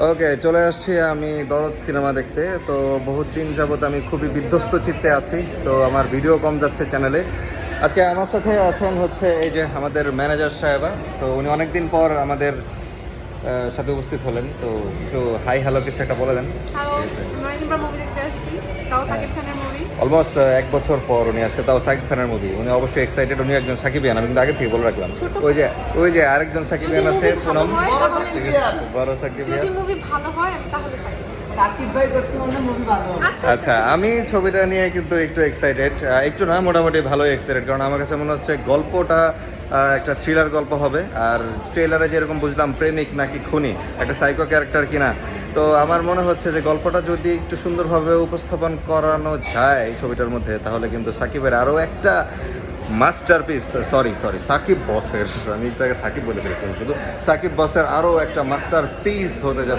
ওকে, চলে আসছি আমি দরদ সিনেমা দেখতে। তো বহুত দিন যাবত আমি খুবই বিধ্বস্ত চিত্তে আছি, তো আমার ভিডিও কম যাচ্ছে চ্যানেলে। আজকে আমার সাথে আছেন হচ্ছে এই যে আমাদের ম্যানেজার সাহেবা। তো উনি অনেকদিন পর আমাদের সাথে উপস্থিত হলেন, তো একটু হাই হ্যালো কিছু একটা বলে দেন। হ্যালো, আমরা অনেকদিন পর মুভি দেখতে আসছি, তাও সাকিব খানের মুভি। অলমোস্ট 1 বছর পর উনি আসছে, তাও সাকিব খানের মুভি। উনি অবশ্যই এক্সাইটেড, উনি একজন সাকিবিয়ান, আমি কিন্তু আগে থেকে বলে রাখলাম। ওই যে আরেকজন সাকিবিয়ান আছে, পুনম, ঠিক আছে, বড় সাকিবিয়ান। যদি মুভি ভালো হয় আমি তাহলে সাকিব ভাই করছে মানে মুভি ভালো হবে। আচ্ছা, আমি ছবিটা নিয়ে কিন্তু একটু এক্সাইটেড, একটু না মোটামুটি ভালোই এক্সাইটেড, কারণ আমার কাছে মনে হচ্ছে গল্পটা একটা থ্রিলার গল্প হবে। আর ট্রেলারে যেরকম বুঝলাম প্রেমিক নাকি খুনি, একটা সাইকো ক্যারেক্টার কিনা। তো আমার মনে হচ্ছে যে গল্পটা যদি একটু সুন্দরভাবে উপস্থাপন করানো যায় এই ছবিটার মধ্যে, তাহলে কিন্তু সাকিবের আরও একটা মাস্টারপিস, সরি সাকিব বসের, আমি তাকে সাকিব বলে ফেলেছি, শুধু সাকিব বসের আরও একটা মাস্টারপিস হতে যাচ্ছে।